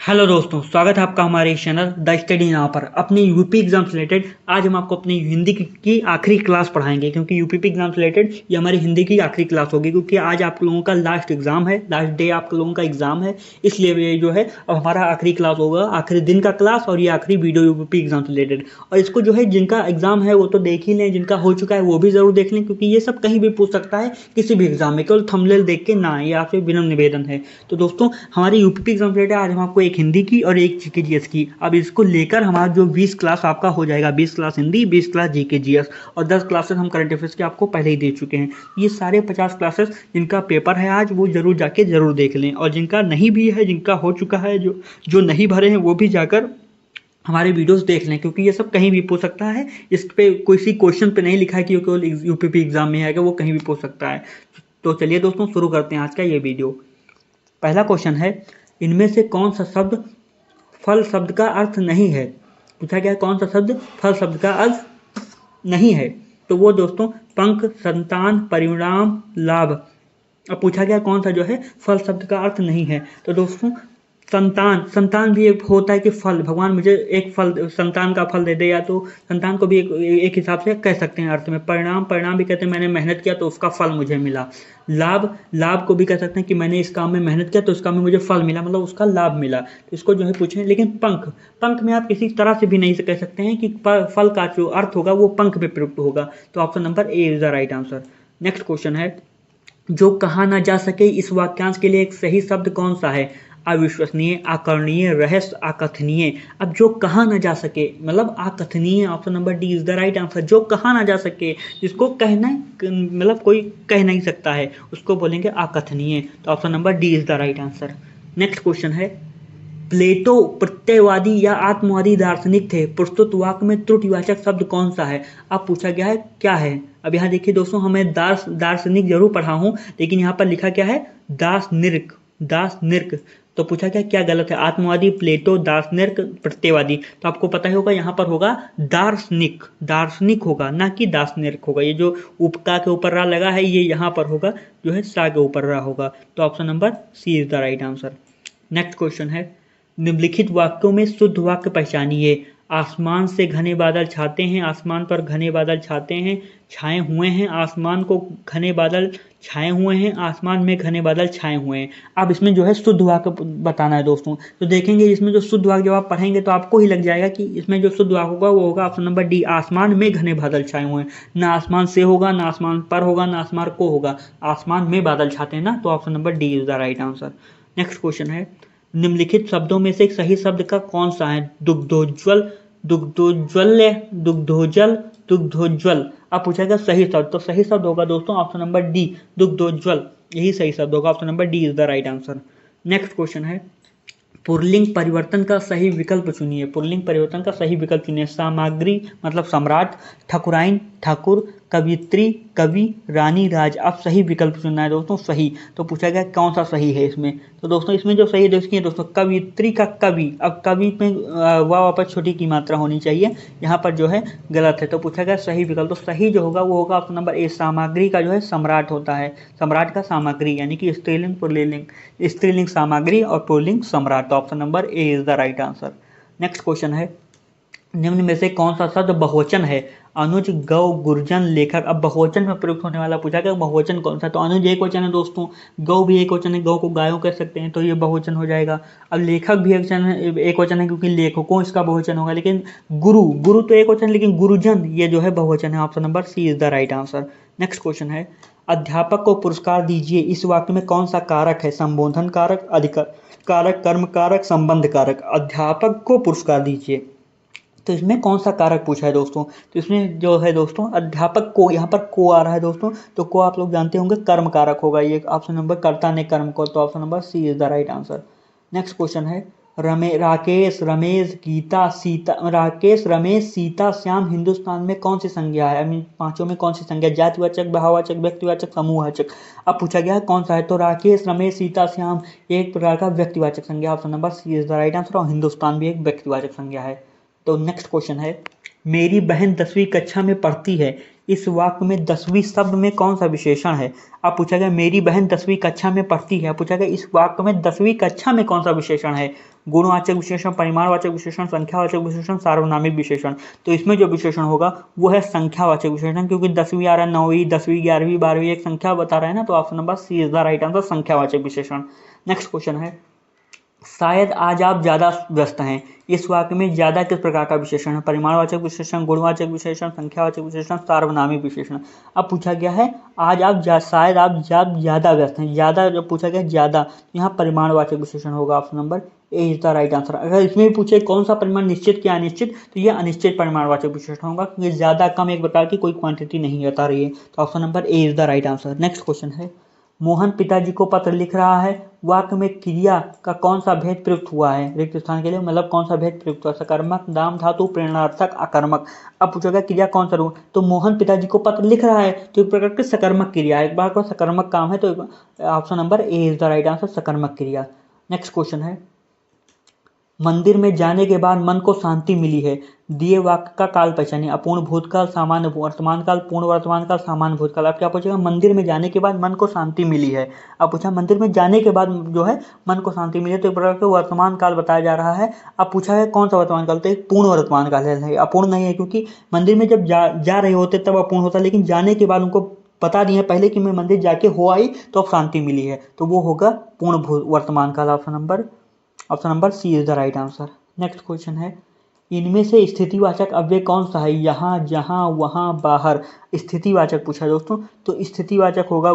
Hello दोस्तों, स्वागत है आपका हमारे इस चैनल द स्टडी यहाँ पर। अपने यूपी एग्जाम से रिलेटेड आज हम आपको अपनी हिंदी की आखिरी क्लास पढ़ाएंगे, क्योंकि यूपी एग्जाम से रिलेटेड ये हमारी हिंदी की आखिरी क्लास होगी, क्योंकि आज आप लोगों का लास्ट एग्जाम है, लास्ट डे आप लोगों का एग्जाम है। इसलिए ये जो है अब हमारा आखिरी क्लास होगा, आखिरी दिन का क्लास, और ये आखिरी वीडियो यूपी एग्जाम से रिलेटेड। और इसको जो है जिनका एग्जाम है वो तो देख ही लें, जिनका हो चुका है वो भी जरूर देख लें, क्योंकि ये सब कहीं भी पूछ सकता है किसी भी एग्जाम में, केवल थंबनेल देख के ना, ये आपसे विनम्र निवेदन है। तो दोस्तों, हमारी यूपी एग्जाम से रिलेटेड आज हम आपको एक हिंदी की और एक जीके जीएस की, अब इसको लेकर हमारा जो 20 क्लास आपका हो जाएगा, 20 class Hindi, 20 class GK GS, और 10 क्लासेस हम करंट अफेयर्स के आपको पहले ही दे चुके हैं। ये सारे 50 क्लासेस जिनका पेपर है आज, वो जरूर जाके जरूर देख लें, और जिनका नहीं भी है, जिनका हो चुका है, जो नहीं भरे हैं, वो भी जाकर हमारे वीडियोस देख लें, क्योंकि ये सब कहीं भी पूछ सकता है। इस पे किसी क्वेश्चन पे नहीं लिखा है कि केवल यूपीपी एग्जाम में आएगा, वो कहीं भी पूछ सकता है। तो चलिए दोस्तों, शुरू करते हैं आज का ये वीडियो। पहला क्वेश्चन है, इनमें से कौन सा शब्द फल शब्द का अर्थ नहीं है? पूछा गया कौन सा शब्द फल शब्द का अर्थ नहीं है। तो वो दोस्तों पंख, संतान, परिणाम, लाभ। अब पूछा गया कौन सा जो है फल शब्द का अर्थ नहीं है। तो दोस्तों संतान, संतान भी एक होता है कि फल, भगवान मुझे एक फल, संतान का फल दे दे, या तो संतान को भी एक हिसाब से कह सकते हैं अर्थ में। परिणाम, परिणाम भी कहते हैं मैंने मेहनत किया तो उसका फल मुझे मिला। लाभ, लाभ को भी कह सकते हैं कि मैंने इस काम में मेहनत किया तो इस काम में मुझे फल मिला, मतलब उसका लाभ मिला। तो इसको जो है पूछें। लेकिन पंख, पंख में आप किसी तरह से भी नहीं कह सकते हैं कि फल का जो अर्थ होगा वो पंख में प्रयुक्त होगा। तो option number A is the right answer. Next question है, जो कहा ना जा सके, इस वाक्यांश के लिए एक सही शब्द कौन सा है? अविश्वसनीय, आकर्णीय, रहस्य, आकथनीय। अब जो कहा ना जा सके मतलब आकथनीय, option number D is the right answer. जो कहा ना जा सके, जिसको कहना मतलब कोई कह नहीं सकता है, उसको बोलेंगे आकथनीय। तो option number D is the right answer. Next question है, प्लेटो प्रत्ययवादी या आत्मवादी दार्शनिक थे, प्रस्तुत वाक्य में त्रुटिवाचक शब्द कौन सा है? अब पूछा गया है क्या है। अब यहाँ देखिए दोस्तों, हमें दार्शनिक जरूर पढ़ा हूं, लेकिन यहाँ पर लिखा क्या है, दार्शनिक, दार्शनिक। तो पूछा क्या क्या गलत है? आत्मवादी, प्लेटो, दार्शनिक, प्रत्ययवादी। तो आपको पता ही होगा यहाँ पर होगा दार्शनिक, दार्शनिक होगा, ना कि दार्शनिक होगा। ये जो उपका के ऊपर रा लगा है, ये यहाँ पर होगा जो है सा के ऊपर रा होगा। तो option number C is the right answer. Next question है, निम्नलिखित वाक्यों में शुद्ध वाक्य पहचानिए। आसमान से घने बादल छाते हैं, आसमान पर घने बादल छाते हैं, छाए हुए हैं, आसमान को घने बादल छाए हुए हैं, आसमान में घने बादल छाए हुए हैं। अब इसमें जो है शुद्ध वाक्य बताना है दोस्तों। तो देखेंगे इसमें जो शुद्ध वाक्य जब आप पढ़ेंगे तो आपको ही लग जाएगा कि इसमें जो शुद्ध वाक्य होगा वो होगा ऑप्शन नंबर डी, आसमान में घने बादल छाए हुए हैं। ना आसमान से होगा, ना आसमान पर होगा, ना आसमान को होगा, आसमान में बादल छाते हैं ना। तो option number D is the right answer. Next question है, निम्नलिखित शब्दों में से एक सही शब्द का कौन सा है? दुग्धोज्वल, दुग्धोज्वल्य, दुग्धोजल, दुग्धोज्वल। अब पूछा गया सही शब्द, तो सही शब्द होगा दोस्तों ऑप्शन नंबर डी, दुग्धोज्वल। यही सही शब्द होगा, option number D is the right answer. Next question है, पुल्लिंग परिवर्तन का सही विकल्प चुनिए। पुल्लिंग परिवर्तन का सही विकल्प चुनिए। सामग्री मतलब सम्राट, ठकुराइन, ठाकुर, कवित्री, कवि, रानी, राज। अब सही विकल्प चुनना है दोस्तों, सही। तो पूछा गया कौन सा सही है इसमें। तो दोस्तों इसमें जो सही देखिए दोस्तों, कवित्री का कवि। अब कवि में वाह वापस छोटी की मात्रा होनी चाहिए, यहाँ पर जो है गलत है। तो पूछा गया सही विकल्प, तो सही जो होगा वो होगा ऑप्शन नंबर ए, सामग्री का जो है सम्राट होता है। सम्राट का सामग्री यानी कि स्त्रीलिंग पुल्लिंग, स्त्रीलिंग सामग्री और पुल्लिंग सम्राट। तो option number A is the right answer. Next question है, निम्न में से कौन सा शब्द बहुवचन है? अनुज, गौ, गुर्जन, लेखक। अब बहुवचन में प्रयुक्त होने वाला पूछा गया बहुवचन कौन सा? तो अनुज एक वचन है दोस्तों, गौ भी एक वचन है, गौ को गायों कह सकते हैं, तो ये बहुवचन हो जाएगा। अब लेखक भी एक वचन है, क्योंकि लेखकों इसका बहुवचन होगा। लेकिन गुरु, गुरु तो एक वचन, लेकिन गुरुजन ये जो है बहुवचन है। Option number C is the right answer. Next question है, अध्यापक को पुरस्कार दीजिए, इस वाक्य में कौन सा कारक है? संबोधन कारक, अधिकार कारक, कर्म कारक, संबंध कारक। अध्यापक को पुरस्कार दीजिए, तो इसमें कौन सा कारक पूछा है दोस्तों? तो इसमें जो है दोस्तों अध्यापक को, यहाँ पर को आ रहा है दोस्तों, तो को आप लोग जानते होंगे कर्म कारक होगा ये, ऑप्शन नंबर कर्ता ने कर्म को। तो option number C is the right answer. Next question है, राकेश, रमेश, गीता, सीता। राकेश, रमेश, सीता, श्याम हिंदुस्तान में कौन सी संज्ञा है? पांचों में कौन सी संज्ञा? जातिवाचक, भाववाचक, व्यक्तिवाचक, समूहवाचक। अब पूछा गया है कौन सा है, तो राकेश, रमेश, सीता, श्याम एक प्रकार का व्यक्तिवाचक संज्ञा। Option number C is the right answer, और हिंदुस्तान भी एक व्यक्तिवाचक संज्ञा है। तो नेक्स्ट क्वेश्चन है, मेरी बहन 10वीं कक्षा में पढ़ती है, इस वाक्य में 10वीं शब्द में कौन सा विशेषण है? अब पूछा गया मेरी बहन 10वीं कक्षा में पढ़ती है, पूछा गया इस वाक्य में 10वीं कक्षा में कौन सा विशेषण है? गुणवाचक विशेषण, परिमाणवाचक विशेषण, संख्यावाचक विशेषण, सार्वनामिक विशेषण। तो इसमें जो विशेषण होगा वो है संख्यावाचक विशेषण, क्योंकि 10वीं आ रहा है, 9वीं 10वीं 11वीं 12वीं एक संख्या बता रहा है ना, तो option number C is the right answer, संख्यावाचक विशेषण। नेक्स्ट क्वेश्चन है, शायद आज आप ज्यादा व्यस्त हैं, इस वाक्य में ज्यादा किस प्रकार का विशेषण है? परिमाणवाचक विशेषण, गुणवाचक विशेषण, संख्यावाचक विशेषण, सार्वनामिक विशेषण। अब पूछा गया है आज आप शायद आप ज्यादा व्यस्त हैं, ज्यादा जब पूछा गया ज्यादा, यहाँ परिमाणवाचक विशेषण होगा, option number A is the right answer. अगर इसमें भी पूछे कौन सा परिमाण निश्चित क्या अनिश्चित, तो ये अनिश्चित परिमाणवाचक विशेषण होगा, क्योंकि ज्यादा कम एक प्रकार की कोई क्वांटिटी नहीं बता रही है, तो option number A is the right answer. Next question है, मोहन पिताजी को पत्र लिख रहा है, वाक्य में क्रिया का कौन सा भेद प्रयुक्त हुआ है? रिक्त स्थान के लिए मतलब कौन सा भेद प्रयुक्त हुआ? सकर्मक, नाम धातु, प्रेरणार्थक, आकर्मक। अब पूछेगा क्रिया कौन सा रूप, तो मोहन पिताजी को पत्र लिख रहा है, तो एक प्रकार की सकर्मक क्रिया है, एक बार को सकर्मक काम है, तो option number A is the right answer, सकर्मक क्रिया। नेक्स्ट क्वेश्चन है, मंदिर में जाने के बाद मन को शांति मिली है, दिए वाक्य का काल पहचानिए। अपूर्ण भूतकाल, सामान्य वर्तमान काल, पूर्ण वर्तमान काल, सामान्य भूतकाल। अब क्या पूछेगा, मंदिर में जाने के बाद मन को शांति मिली है। अब पूछा मंदिर में जाने के बाद जो है मन को शांति मिली है, तो एक प्रकार का वर्तमान काल बताया जा रहा है। अब पूछा है कौन सा वर्तमान काल, तो एक पूर्ण वर्तमान काल है, अपूर्ण नहीं है, क्योंकि मंदिर में जब जा रहे होते तब अपूर्ण होता, लेकिन जाने के बाद उनको बता दिए पहले कि मैं मंदिर जाके हो आई तो अब शांति मिली है, तो वो होगा पूर्ण वर्तमान काल। Option number C is the right answer. Next question है, इनमें से स्थितिवाचक अव्यय कौन सा है? यहाँ, जहाँ, वहाँ, बाहर। स्थितिवाचक पूछा दोस्तों, तो स्थितिवाचक होगा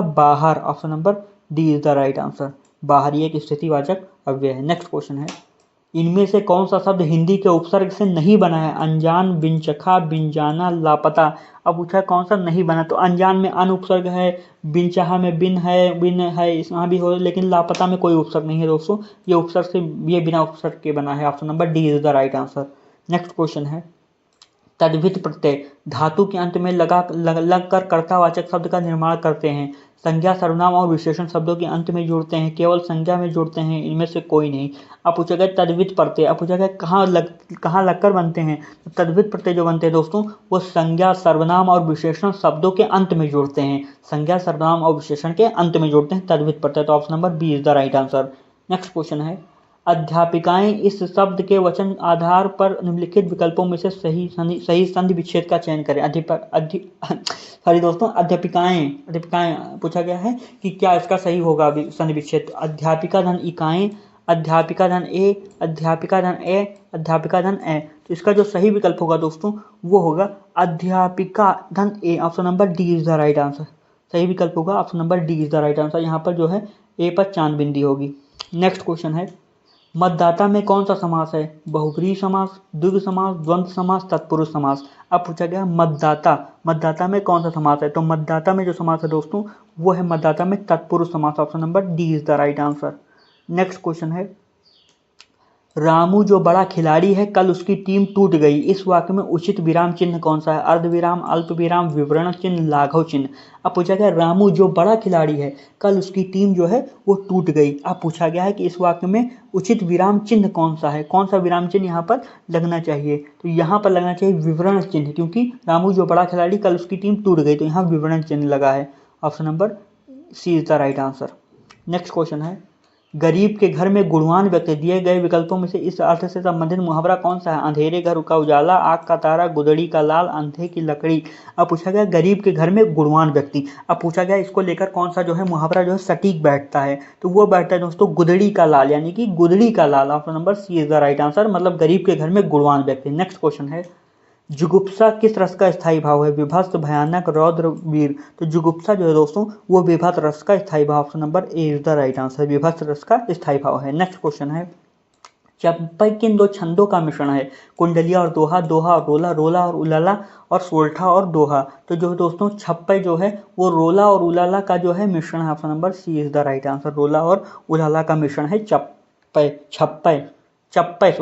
बाहर, option number D is the right answer, बाहर ये एक स्थितिवाचक अव्यय है। नेक्स्ट क्वेश्चन है, इनमें से कौन सा शब्द हिंदी के उपसर्ग से नहीं बना है? अनजान, बिनचखा, बिनजाना, लापता। अब पूछा कौन सा नहीं बना, तो अनजान में अन उपसर्ग है, बिनचाहा में बिन है इसमें भी हो, लेकिन लापता में कोई उपसर्ग नहीं है दोस्तों, ये उपसर्ग से ये बिना उपसर्ग के बना है, option number D is the right answer. Next question है, तद्धित प्रत्यय धातु के अंत में लग कर कर्तावाचक शब्द का निर्माण करते हैं, संज्ञा, सर्वनाम और विशेषण शब्दों के अंत में जोड़ते हैं, केवल संज्ञा में जोड़ते हैं, इनमें से कोई नहीं। अब पूछा गया तद्धित प्रत्यय, अब पूछा गया कहाँ लगकर बनते हैं, तो तद्धित प्रत्यय जो बनते हैं दोस्तों वो संज्ञा, सर्वनाम और विशेषण शब्दों के अंत में जोड़ते हैं, संज्ञा, सर्वनाम और विशेषण के अंत में जोड़ते हैं तद्धित प्रत्यय, तो option number B is the right answer. Next question है, अध्यापिकाएं इस शब्द के वचन आधार पर निम्नलिखित विकल्पों में से सही संधि विच्छेद का चयन करें। सॉरी दोस्तों, अध्यापिकाएं पूछा गया है कि क्या इसका सही होगा संधि विच्छेद? अध्यापिका धन इकाएं, अध्यापिका धन ए, अध्यापिका धन ए, अध्यापिका धन ए। तो इसका जो सही विकल्प होगा दोस्तों वो होगा अध्यापिका धन ए, option number D is the right answer. सही विकल्प होगा option number D is the right answer, यहाँ पर जो है ए पर चांद बिंदी होगी। नेक्स्ट क्वेश्चन है, मतदाता में कौन सा समास है? बहुब्रीहि समास, द्विगु समास, द्वंद्व समास, तत्पुरुष समास। अब पूछा गया मतदाता में कौन सा समास है, तो मतदाता में जो समास है दोस्तों वो है मतदाता में तत्पुरुष समास, option number D is the right answer. Next question है, रामू जो बड़ा खिलाड़ी है कल उसकी टीम टूट गई, इस वाक्य में उचित विराम चिन्ह कौन सा है? अर्ध विराम, अल्प विराम, विवरण चिन्ह, लाघव चिन्ह। अब पूछा गया रामू जो बड़ा खिलाड़ी है कल उसकी टीम जो है वो टूट गई। अब पूछा गया है कि इस वाक्य में उचित विराम चिन्ह कौन सा है, कौन सा विराम चिन्ह यहाँ पर लगना चाहिए? तो यहाँ पर लगना चाहिए विवरण चिन्ह, क्योंकि रामू जो बड़ा खिलाड़ी कल उसकी टीम टूट गई, तो यहाँ विवरण चिन्ह लगा है, option number C is the right answer. Next question है, गरीब के घर में गुणवान व्यक्ति, दिए गए विकल्पों में से इस अर्थ से संबंधित मुहावरा कौन सा है? अंधेरे घर का उजाला, आग का तारा, गुदड़ी का लाल, अंधे की लकड़ी। अब पूछा गया गरीब के घर में गुणवान व्यक्ति, अब पूछा गया इसको लेकर कौन सा जो है मुहावरा जो है सटीक बैठता है, तो वो बैठता है दोस्तों गुदड़ी का लाल, यानी कि गुदड़ी का लाल, option number C is the right answer, मतलब गरीब के घर में गुणवान व्यक्ति। नेक्स्ट क्वेश्चन है, जुगुप्सा किस रस का स्थायी भाव है? विभत्स, भयानक, रौद्र, वीर। तो जुगुप्सा जो है दोस्तों वो विभत्स रस का स्थायी भाव, option number A is the right answer, विभत्स रस का स्थायी भाव है। नेक्स्ट क्वेश्चन है, चंपई किन दो छंदों का मिश्रण है? कुंडलिया और दोहा, दोहा और रोला, रोला और उलाला, और सोल्ठा और दोहा। तो जो दोस्तों छप्पई जो है वो रोला और उलाला का जो है मिश्रण है, option number C is the right answer, रोला और उलाला का मिश्रण है चप्पई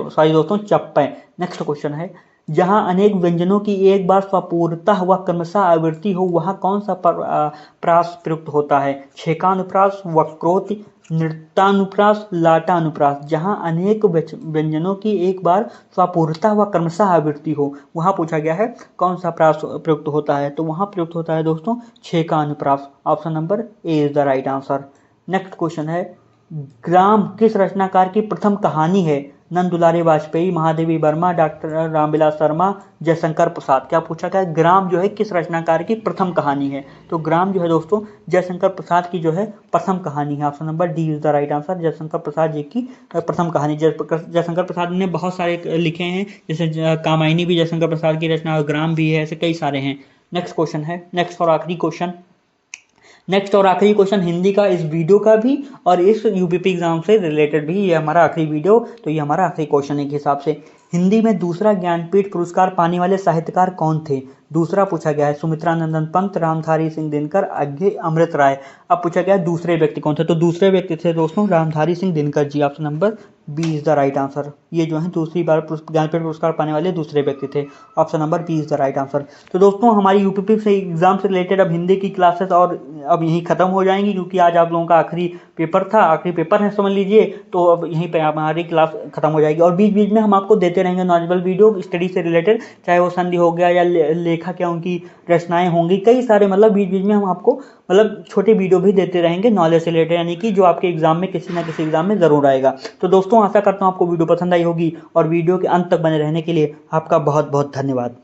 सॉरी दोस्तों चप्पई। नेक्स्ट क्वेश्चन है, जहां अनेक व्यंजनों की एक बार स्वपूर्णतः व क्रमशः आवृत्ति हो वहां कौन सा प्रास प्रयुक्त होता है? छेकानुप्रास, वक्रोक्ति, नृत्यानुप्रास, लाटानुप्रास, जहाँ अनेक व्यंजनों की एक बार स्वापूर्ता व क्रमशः आवृत्ति हो, वहाँ पूछा गया है कौन सा प्रास प्रयुक्त होता है, तो वहाँ प्रयुक्त होता है दोस्तों छेका अनुप्रास। Option number A is the right answer. Next question है, ग्राम किस रचनाकार की प्रथम कहानी है? नंद दुलारे वाजपेयी, महादेवी वर्मा, डॉक्टर रामविलास शर्मा, जयशंकर प्रसाद। क्या पूछा गया? ग्राम जो है किस रचनाकार की प्रथम कहानी है? तो ग्राम जो है दोस्तों जयशंकर प्रसाद की जो है प्रथम कहानी है। Option number D is the right answer. Jaishankar Prasad ji की प्रथम कहानी। जयशंकर प्रसाद ने बहुत सारे लिखे हैं, जैसे कामायनी भी जयशंकर प्रसाद की रचना, ग्राम भी है, ऐसे कई सारे हैं। नेक्स्ट क्वेश्चन है, नेक्स्ट और आखिरी क्वेश्चन हिंदी का, इस वीडियो का भी और इस यूपीपी एग्जाम से रिलेटेड भी, ये हमारा आखिरी वीडियो, तो ये हमारा आखिरी क्वेश्चन है के हिसाब से। हिंदी में दूसरा ज्ञानपीठ पुरस्कार पाने वाले साहित्यकार कौन थे? दूसरा पूछा गया है सुमित्रा नंदन पंत, रामधारी सिंह दिनकर, अज्ञे अमृत राय। अब पूछा गया दूसरे व्यक्ति कौन थे, तो दूसरे व्यक्ति थे दोस्तों Ramdhari Singh Dinkar ji. Option number B is the right answer. ये जो है दूसरी बार ज्ञानपीठ पुरस्कार पाने वाले दूसरे व्यक्ति थे। Option number B is the right answer. तो दोस्तों हमारी यूपीपी से एग्जाम से रिलेटेड अब हिंदी की क्लासेस और अब यहीं खत्म हो जाएंगी, क्योंकि आज आप लोगों का आखिरी पेपर है समझ लीजिए। तो अब यहीं पे हमारी क्लास खत्म हो जाएगी, और बीच बीच में हम आपको देते रहेंगे नॉलेजेबल वीडियो स्टडी से रिलेटेड, चाहे वो संधि हो गया या लेखक या उनकी रचनाएं होंगी, कई सारे, मतलब बीच बीच में हम आपको मतलब छोटे वीडियो भी देते रहेंगे नॉलेज से रिलेटेड, यानी कि जो आपके एग्जाम में किसी ना किसी एग्जाम में जरूर आएगा। तो दोस्तों आशा करता हूँ आपको वीडियो पसंद आई होगी, और वीडियो के अंत तक बने रहने के लिए आपका बहुत बहुत धन्यवाद।